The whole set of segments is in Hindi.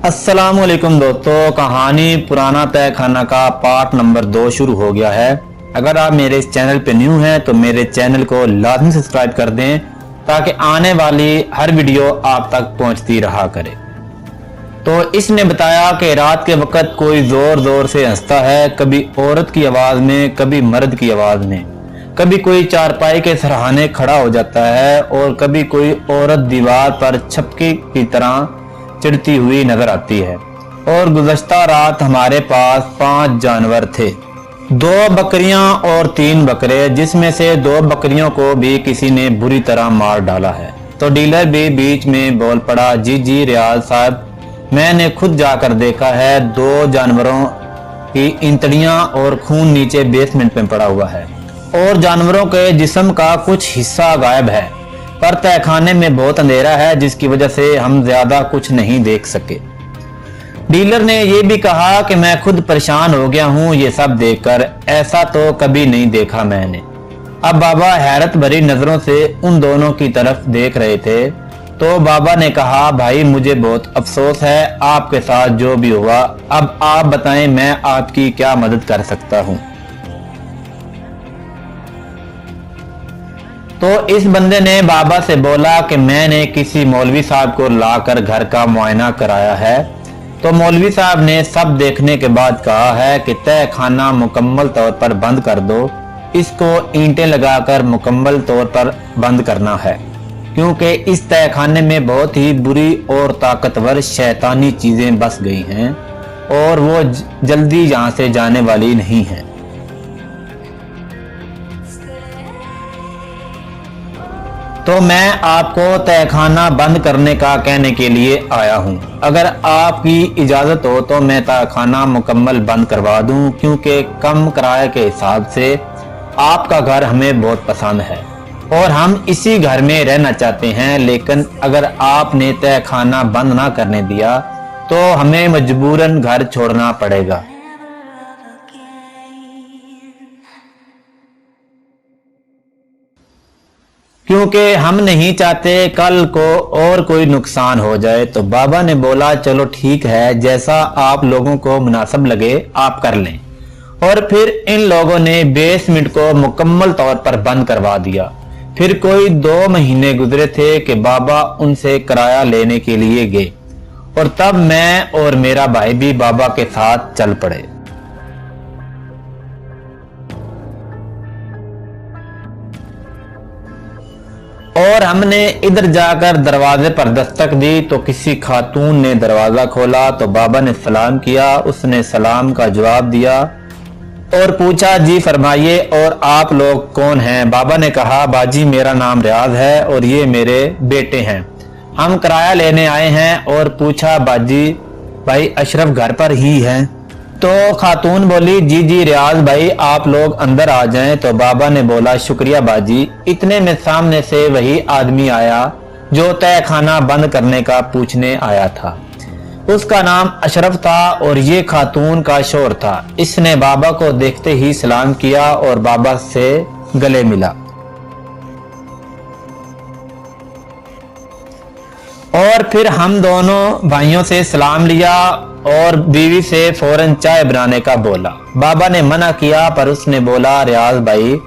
अस्सलामुअलैकुम दोस्तों, कहानी पुराना तय खाना का पार्ट नंबर 2 शुरू हो गया है। अगर आप मेरे इस चैनल पे न्यू हैं तो मेरे चैनल को लाजमी सब्सक्राइब कर दें ताकि आने वाली हर वीडियो आप तक पहुंचती रहा करे। तो इसने बताया कि रात के वक्त कोई जोर जोर से हंसता है, कभी औरत की आवाज में, कभी मर्द की आवाज में, कभी कोई चारपाई के सराहने खड़ा हो जाता है और कभी कोई औरत दीवार पर छपकी की तरह चिढ़ती हुई नजर आती है। और गुज़श्ता रात हमारे पास 5 जानवर थे, 2 बकरियां और 3 बकरे, जिसमें से 2 बकरियों को भी किसी ने बुरी तरह मार डाला है। तो डीलर भी बीच में बोल पड़ा, जी रियाज साहब, मैंने खुद जाकर देखा है, 2 जानवरों की इंतड़ियां और खून नीचे बेसमेंट में पड़ा हुआ है और जानवरों के जिस्म का कुछ हिस्सा गायब है। पर तहखाने में बहुत अंधेरा है जिसकी वजह से हम ज्यादा कुछ नहीं देख सके। डीलर ने यह भी कहा कि मैं खुद परेशान हो गया हूं ये सब देखकर, ऐसा तो कभी नहीं देखा मैंने। अब बाबा हैरत भरी नजरों से उन दोनों की तरफ देख रहे थे। तो बाबा ने कहा, भाई मुझे बहुत अफसोस है आपके साथ जो भी हुआ। अब आप बताएं मैं आपकी क्या मदद कर सकता हूं। तो इस बंदे ने बाबा से बोला कि मैंने किसी मौलवी साहब को लाकर घर का मुआयना कराया है। तो मौलवी साहब ने सब देखने के बाद कहा है कि तय खाना मुकम्मल तौर पर बंद कर दो, इसको ईंटें लगाकर मुकम्मल तौर पर बंद करना है, क्योंकि इस तय खाने में बहुत ही बुरी और ताकतवर शैतानी चीजें बस गई हैं और वो जल्दी यहाँ से जाने वाली नहीं है। तो मैं आपको तहखाना बंद करने का कहने के लिए आया हूं। अगर आपकी इजाजत हो तो मैं तहखाना मुकम्मल बंद करवा दूं, क्योंकि कम किराए के हिसाब से आपका घर हमें बहुत पसंद है और हम इसी घर में रहना चाहते हैं। लेकिन अगर आपने तहखाना बंद ना करने दिया तो हमें मजबूरन घर छोड़ना पड़ेगा। क्योंकि हम नहीं चाहते कल को और कोई नुकसान हो जाए। तो बाबा ने बोला, चलो ठीक है, जैसा आप लोगों को मुनासिब लगे आप कर लें। और फिर इन लोगों ने बेसमेंट को मुकम्मल तौर पर बंद करवा दिया। फिर कोई 2 महीने गुजरे थे कि बाबा उनसे किराया लेने के लिए गए और तब मैं और मेरा भाई भी बाबा के साथ चल पड़े। और हमने इधर जाकर दरवाजे पर दस्तक दी तो किसी खातून ने दरवाजा खोला। तो बाबा ने सलाम किया, उसने सलाम का जवाब दिया और पूछा, जी फरमाइए और आप लोग कौन हैं। बाबा ने कहा, बाजी मेरा नाम रियाज है और ये मेरे बेटे हैं, हम किराया लेने आए हैं। और पूछा, बाजी भाई अशरफ घर पर ही हैं। तो खातून बोली, जी रियाज भाई आप लोग अंदर आ जाएं। तो बाबा ने बोला, शुक्रिया बाजी। इतने में सामने से वही आदमी आया जो तय खाना बंद करने का पूछने आया था। उसका नाम अशरफ था और ये खातून का शोर था। इसने बाबा को देखते ही सलाम किया और बाबा से गले मिला और फिर हम दोनों भाइयों से सलाम लिया और बीवी से फौरन चाय बनाने का बोला। बाबा ने मना किया पर उसने बोला, रियाज भाई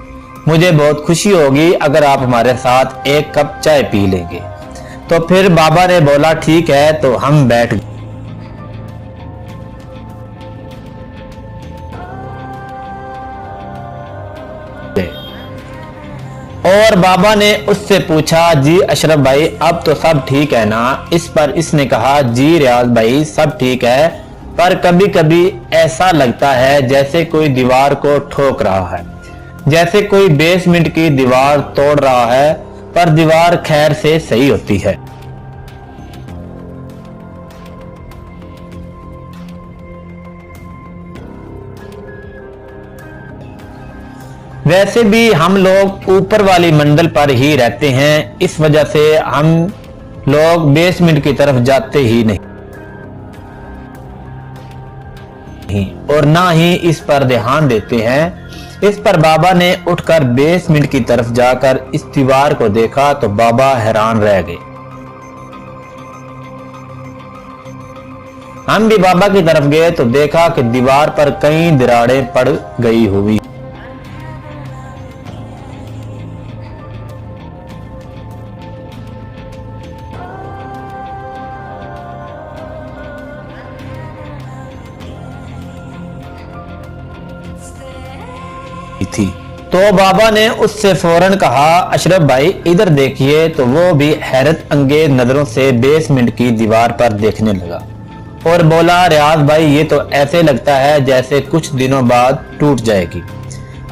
मुझे बहुत खुशी होगी अगर आप हमारे साथ 1 कप चाय पी लेंगे। तो फिर बाबा ने बोला, ठीक है। तो हम बैठ गए और बाबा ने उससे पूछा, जी अशरफ भाई अब तो सब ठीक है ना। इस पर इसने कहा, जी रियाज भाई सब ठीक है, पर कभी कभी ऐसा लगता है जैसे कोई दीवार को ठोक रहा है, जैसे कोई बेसमेंट की दीवार तोड़ रहा है, पर दीवार खैर से सही होती है। वैसे भी हम लोग ऊपर वाली मंजिल पर ही रहते हैं, इस वजह से हम लोग बेसमेंट की तरफ जाते ही नहीं और ना ही इस पर ध्यान देते हैं। इस पर बाबा ने उठकर बेसमेंट की तरफ जाकर इस दीवार को देखा तो बाबा हैरान रह गए। हम भी बाबा की तरफ गए तो देखा कि दीवार पर कई दरारें पड़ गई हुई थी। तो बाबा ने उससे फौरन कहा, अशरफ भाई इधर देखिए। तो वो भी हैरत अंगेज नजरों से बेसमेंट की दीवार पर देखने लगा और बोला, रियाज भाई ये तो ऐसे लगता है जैसे कुछ दिनों बाद टूट जाएगी।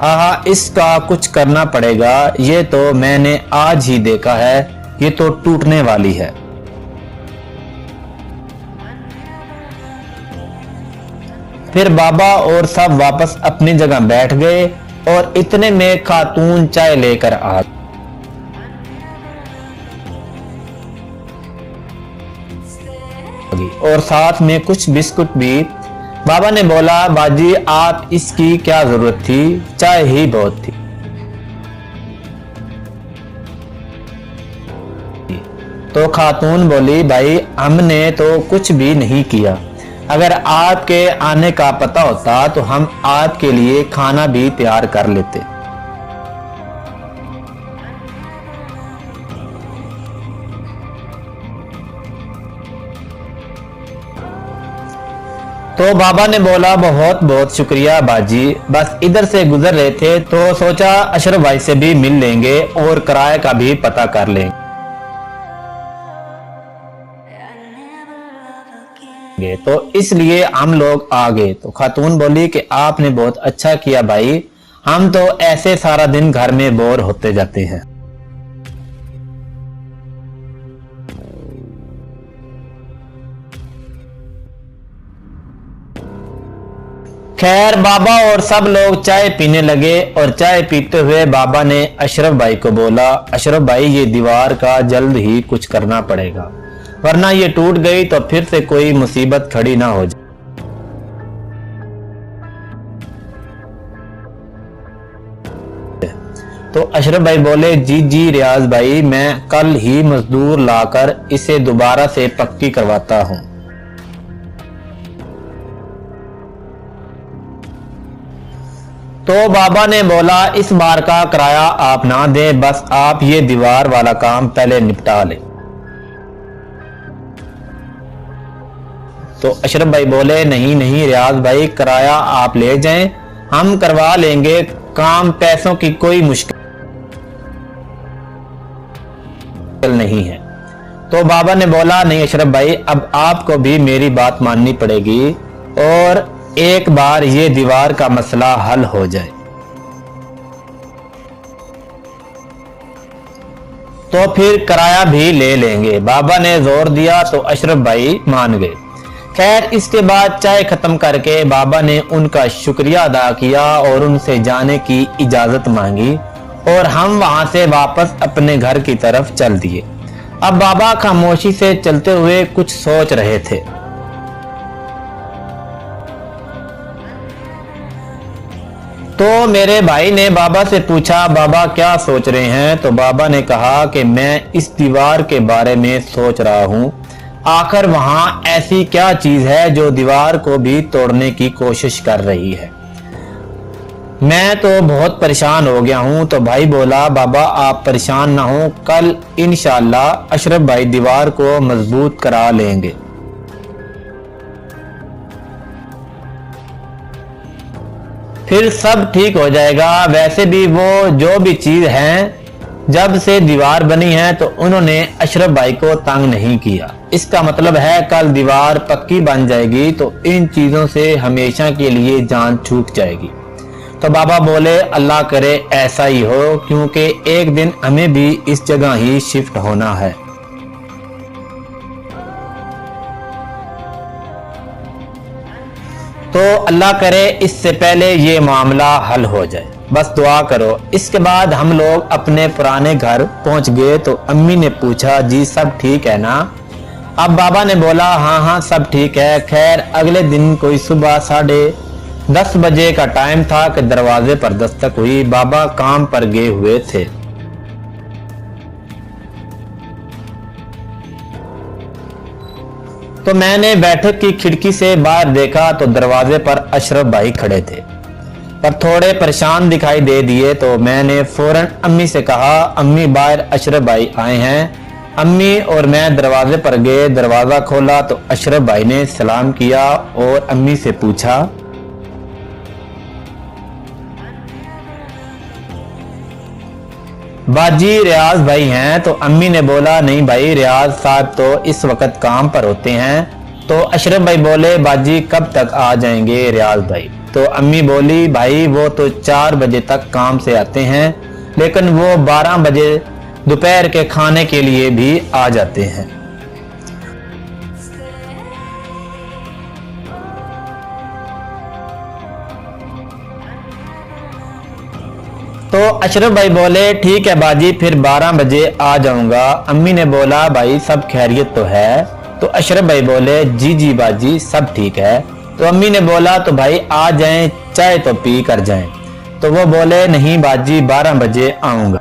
आहा, इसका कुछ करना पड़ेगा, ये तो मैंने आज ही देखा है, ये तो टूटने वाली है। फिर बाबा और सब वापस अपनी जगह बैठ गए और इतने में खातून चाय लेकर आ गई और साथ में कुछ बिस्कुट भी। बाबा ने बोला, बाजी आप इसकी क्या जरूरत थी, चाय ही बहुत थी। तो खातून बोली, भाई हमने तो कुछ भी नहीं किया, अगर आपके आने का पता होता तो हम आपके लिए खाना भी तैयार कर लेते। तो बाबा ने बोला, बहुत बहुत शुक्रिया बाजी, बस इधर से गुजर रहे थे तो सोचा अशरफ भाई से भी मिल लेंगे और किराए का भी पता कर लेंगे, तो इसलिए हम लोग आ गए। तो खातून बोली कि आपने बहुत अच्छा किया भाई, हम तो ऐसे सारा दिन घर में बोर होते जाते हैं। खैर बाबा और सब लोग चाय पीने लगे और चाय पीते हुए बाबा ने अशरफ भाई को बोला, अशरफ भाई ये दीवार का जल्द ही कुछ करना पड़ेगा, वरना ये टूट गई तो फिर से कोई मुसीबत खड़ी ना हो जाए। तो अशरफ भाई बोले, जी जी रियाज भाई, मैं कल ही मजदूर लाकर इसे दोबारा से पक्की करवाता हूं। तो बाबा ने बोला, इस बार का किराया आप ना दें, बस आप ये दीवार वाला काम पहले निपटा लें। तो अशरफ भाई बोले, नहीं नहीं रियाज भाई, किराया आप ले जाएं, हम करवा लेंगे काम, पैसों की कोई मुश्किल नहीं है। तो बाबा ने बोला, नहीं अशरफ भाई, अब आपको भी मेरी बात माननी पड़ेगी और एक बार ये दीवार का मसला हल हो जाए तो फिर किराया भी ले लेंगे। बाबा ने जोर दिया तो अशरफ भाई मान गए। खैर इसके बाद चाय खत्म करके बाबा ने उनका शुक्रिया अदा किया और उनसे जाने की इजाजत मांगी और हम वहां से वापस अपने घर की तरफ चल दिए। अब बाबा खामोशी से चलते हुए कुछ सोच रहे थे। तो मेरे भाई ने बाबा से पूछा, बाबा क्या सोच रहे हैं? तो बाबा ने कहा कि मैं इस दीवार के बारे में सोच रहा हूं, आखिर वहां ऐसी क्या चीज है जो दीवार को भी तोड़ने की कोशिश कर रही है। मैं तो बहुत परेशान हो गया हूं। तो भाई बोला, बाबा आप परेशान ना हो, कल इंशाअल्लाह अशरफ भाई दीवार को मजबूत करा लेंगे। फिर सब ठीक हो जाएगा। वैसे भी वो जो भी चीज है, जब से दीवार बनी है तो उन्होंने अशरफ भाई को तंग नहीं किया। इसका मतलब है कल दीवार पक्की बन जाएगी तो इन चीजों से हमेशा के लिए जान छूट जाएगी। तो बाबा बोले, अल्लाह करे ऐसा ही हो, क्योंकि एक दिन हमें भी इस जगह ही शिफ्ट होना है। तो अल्लाह करे इससे पहले ये मामला हल हो जाए, बस दुआ करो। इसके बाद हम लोग अपने पुराने घर पहुंच गए। तो अम्मी ने पूछा, जी सब ठीक है ना? अब बाबा ने बोला, हाँ हाँ सब ठीक है। खैर अगले दिन कोई सुबह 10:30 बजे का टाइम था कि दरवाजे पर दस्तक हुई। बाबा काम पर गए हुए थे। तो मैंने बैठक की खिड़की से बाहर देखा तो दरवाजे पर अशरफ भाई खड़े थे, पर थोड़े परेशान दिखाई दे दिए। तो मैंने फौरन अम्मी से कहा, अम्मी बाहर अशरफ भाई आए हैं। अम्मी और मैं दरवाजे पर गए, दरवाजा खोला तो अशरफ भाई ने सलाम किया और अम्मी से पूछा, बाजी रियाज भाई हैं? तो अम्मी ने बोला, नहीं भाई, रियाज साहब तो इस वक्त काम पर होते हैं। तो अशरफ भाई बोले, बाजी कब तक आ जाएंगे रियाज भाई? तो अम्मी बोली, भाई वो तो 4 बजे तक काम से आते हैं, लेकिन वो 12 बजे दोपहर के खाने के लिए भी आ जाते हैं। तो अशरफ भाई बोले, ठीक है बाजी, फिर 12 बजे आ जाऊंगा। अम्मी ने बोला, भाई सब खैरियत तो है? तो अशरफ भाई बोले, जी जी बाजी सब ठीक है। तो अम्मी ने बोला, तो भाई आ जाएं, चाय तो पी कर जाएं। तो वो बोले, नहीं बाजी 12 बजे आऊंगा।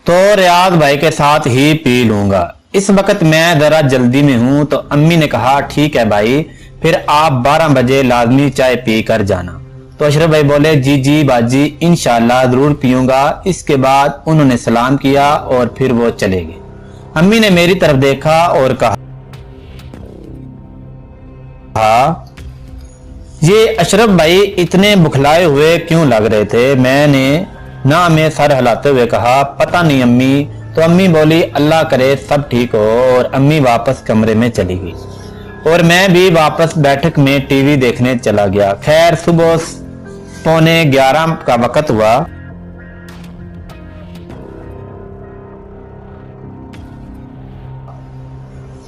तो रियाज भाई के साथ ही पी लूंगा, इस वक्त मैं जरा जल्दी में हूं। तो अम्मी ने कहा, ठीक है भाई, फिर आप 12 बजे लाजमी चाय पी कर जाना। तो अशरफ भाई बोले, जी जी बाजी इंशाल्लाह जरूर पीऊंगा। इसके बाद उन्होंने सलाम किया और फिर वो चले गए। अम्मी ने मेरी तरफ देखा और कहा, ये अशरफ भाई इतने बुखलाए हुए क्यों लग रहे थे? मैंने ना में सर हिलाते हुए कहा, पता नहीं अम्मी। तो अम्मी बोली, अल्लाह करे सब ठीक हो। और अम्मी वापस कमरे में चली गई और मैं भी वापस बैठक में टीवी देखने चला गया। खैर सुबह 11:15 का वक्त हुआ।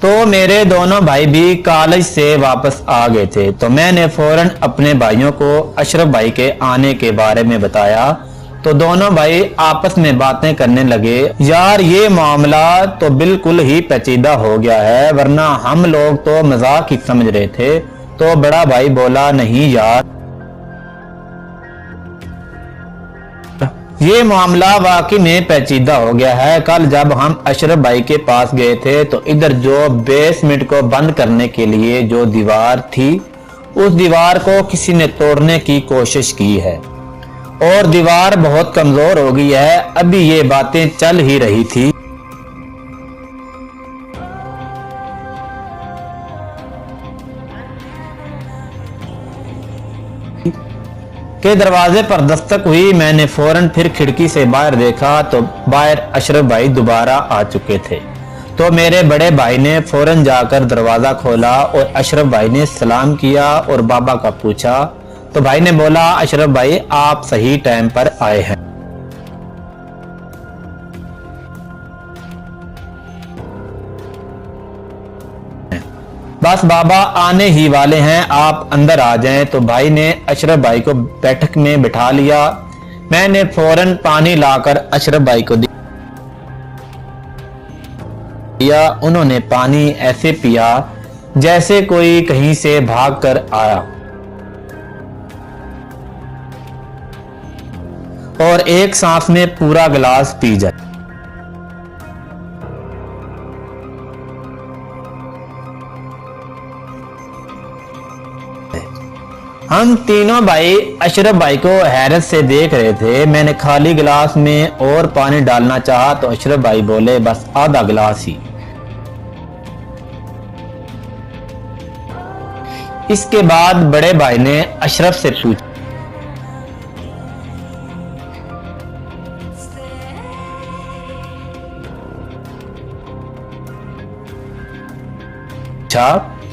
तो मेरे दोनों भाई भी कॉलेज से वापस आ गए थे। तो मैंने फौरन अपने भाइयों को अशरफ भाई के आने के बारे में बताया। तो दोनों भाई आपस में बातें करने लगे, यार ये मामला तो बिल्कुल ही पेचीदा हो गया है, वरना हम लोग तो मजाक ही समझ रहे थे। तो बड़ा भाई बोला, नहीं यार ये मामला वाकई में पेचीदा हो गया है। कल जब हम अशरफ भाई के पास गए थे तो इधर जो बेसमेंट को बंद करने के लिए जो दीवार थी, उस दीवार को किसी ने तोड़ने की कोशिश की है और दीवार बहुत कमजोर हो गई है। अभी ये बातें चल ही रही थी के दरवाजे पर दस्तक हुई। मैंने फौरन फिर खिड़की से बाहर देखा तो बाहर अशरफ भाई दोबारा आ चुके थे। तो मेरे बड़े भाई ने फौरन जाकर दरवाजा खोला और अशरफ भाई ने सलाम किया और बाबा का पूछा। तो भाई ने बोला, अशरफ भाई आप सही टाइम पर आए हैं। बस बाबा आने ही वाले हैं, आप अंदर आ जाएं। तो भाई ने अशरफ भाई को बैठक में बिठा लिया। मैंने फौरन पानी लाकर अशरफ भाई को दिया। उन्होंने पानी ऐसे पिया जैसे कोई कहीं से भागकर आया और एक सांस में पूरा गिलास पी जाए। हम तीनों भाई अशरफ भाई को हैरत से देख रहे थे। मैंने खाली गिलास में और पानी डालना चाहा तो अशरफ भाई बोले, बस आधा गिलास ही। इसके बाद बड़े भाई ने अशरफ से पूछा,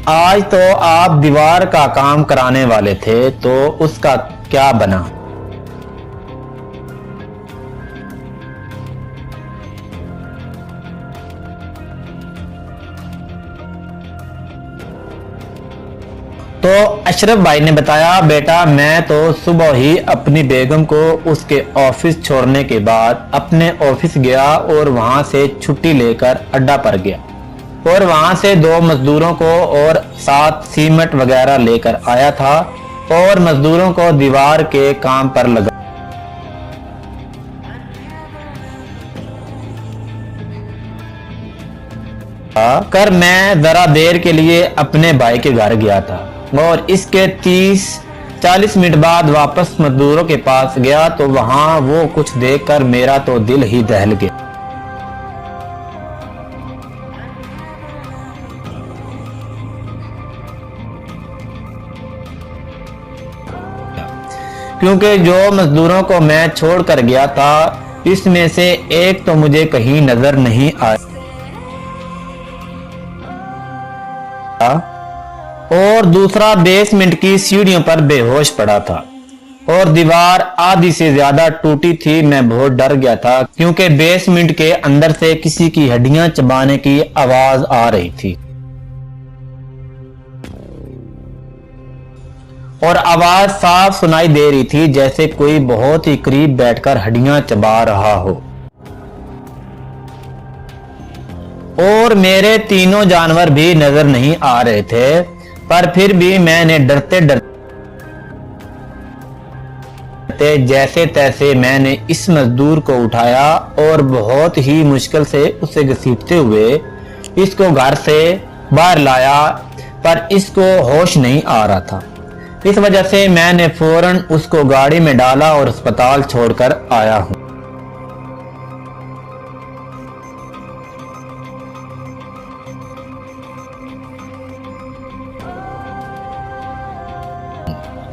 आज तो आप दीवार का काम कराने वाले थे, तो उसका क्या बना? तो अशरफ भाई ने बताया, बेटा मैं तो सुबह ही अपनी बेगम को उसके ऑफिस छोड़ने के बाद अपने ऑफिस गया और वहां से छुट्टी लेकर अड्डा पर गया और वहां से 2 मजदूरों को और 7 सीमेंट वगैरह लेकर आया था और मजदूरों को दीवार के काम पर लगा। कर मैं जरा देर के लिए अपने भाई के घर गया था और इसके 30-40 मिनट बाद वापस मजदूरों के पास गया तो वहां वो कुछ देखकर मेरा तो दिल ही दहल गया। क्योंकि जो मजदूरों को मैं छोड़ कर गया था इसमें से एक तो मुझे कहीं नजर नहीं आया और दूसरा बेसमेंट की सीढ़ियों पर बेहोश पड़ा था और दीवार आधी से ज्यादा टूटी थी। मैं बहुत डर गया था क्योंकि बेसमेंट के अंदर से किसी की हड्डियां चबाने की आवाज आ रही थी और आवाज साफ सुनाई दे रही थी जैसे कोई बहुत ही करीब बैठकर हड्डियां चबा रहा हो। और मेरे तीनों जानवर भी नजर नहीं आ रहे थे पर फिर भी मैंने डरते डरते जैसे तैसे मैंने इस मजदूर को उठाया और बहुत ही मुश्किल से उसे घसीटते हुए इसको घर से बाहर लाया पर इसको होश नहीं आ रहा था। इस वजह से मैंने फौरन उसको गाड़ी में डाला और अस्पताल छोड़कर आया हूं।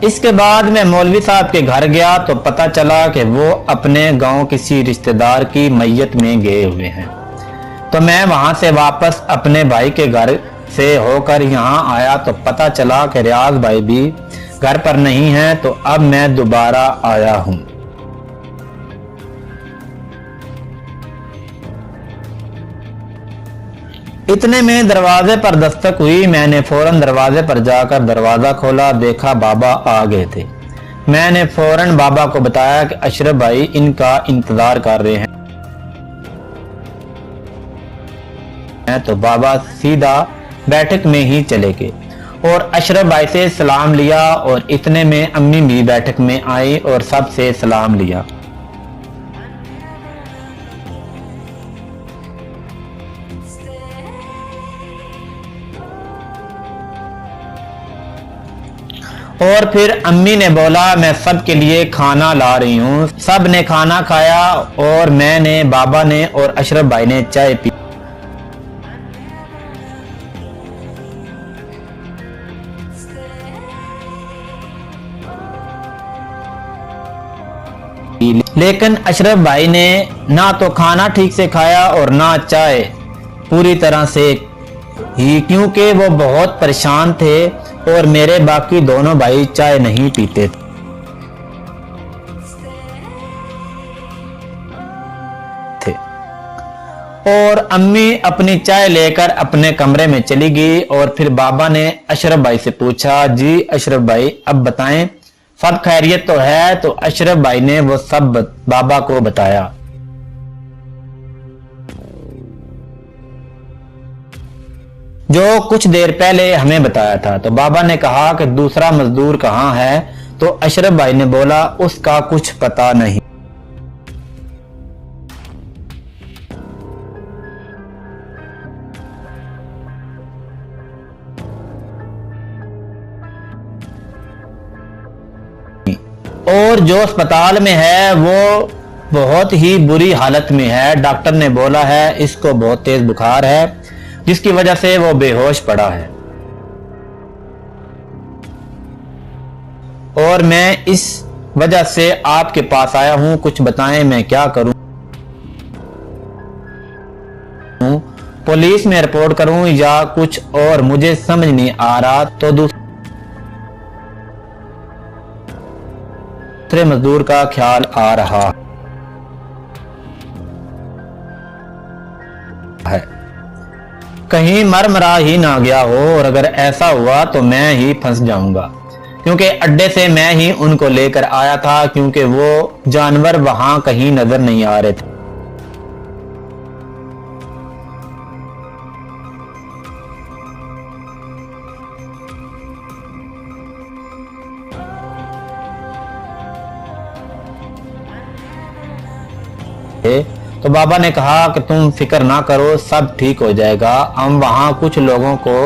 इसके बाद मैं मौलवी साहब के घर गया तो पता चला कि वो अपने गांव किसी रिश्तेदार की मैयत में गए हुए हैं। तो मैं वहां से वापस अपने भाई के घर से होकर यहाँ आया तो पता चला कि रियाज भाई भी घर पर नहीं है। तो अब मैं दोबारा आया हूँ। इतने में दरवाजे पर दस्तक हुई। मैंने फौरन दरवाजे पर जाकर दरवाजा खोला, देखा बाबा आ गए थे। मैंने फौरन बाबा को बताया कि अशरफ भाई इनका इंतजार कर रहे हैं। तो बाबा सीधा बैठक में ही चले गए और अशरफ भाई से सलाम लिया और इतने में अम्मी भी बैठक में आई और सबसे सलाम लिया। और फिर अम्मी ने बोला मैं सब के लिए खाना ला रही हूँ। सब ने खाना खाया और मैंने, बाबा ने और अशरफ भाई ने चाय पी। लेकिन अशरफ भाई ने ना तो खाना ठीक से खाया और ना चाय पूरी तरह से ही, क्योंकि वो बहुत परेशान थे और मेरे बाकी दोनों भाई चाय नहीं पीते थे। और अम्मी अपनी चाय लेकर अपने कमरे में चली गई और फिर बाबा ने अशरफ भाई से पूछा, जी अशरफ भाई अब बताएं सब खैरियत तो है? तो अशरफ भाई ने वो सब बाबा को बताया। जो कुछ देर पहले हमें बताया था। तो बाबा ने कहा कि दूसरा मजदूर कहाँ है? तो अशरफ भाई ने बोला उसका कुछ पता नहीं। और जो अस्पताल में है वो बहुत ही बुरी हालत में है। डॉक्टर ने बोला है इसको बहुत तेज बुखार है जिसकी वजह से वो बेहोश पड़ा है। और मैं इस वजह से आपके पास आया हूं, कुछ बताएं मैं क्या करूं? पुलिस में रिपोर्ट करूं या कुछ और मुझे समझ नहीं आ रहा। तो दूसरे मजदूर का ख्याल आ रहा है, कहीं मर मरा ही ना गया हो। और अगर ऐसा हुआ तो मैं ही फंस जाऊंगा, क्योंकि अड्डे से मैं ही उनको लेकर आया था, क्योंकि वो जानवर वहां कहीं नजर नहीं आ रहे थे। तो तो बाबा ने कहा कि तुम फिक्र ना करो, सब ठीक हो जाएगा, हम वहाँ कुछ लोगों को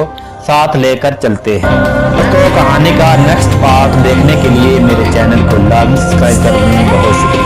साथ लेकर चलते हैं। तो कहानी का नेक्स्ट पार्ट देखने के लिए मेरे चैनल को लाजमी सब्सक्राइब कर दें। बहुत शुक्रिया।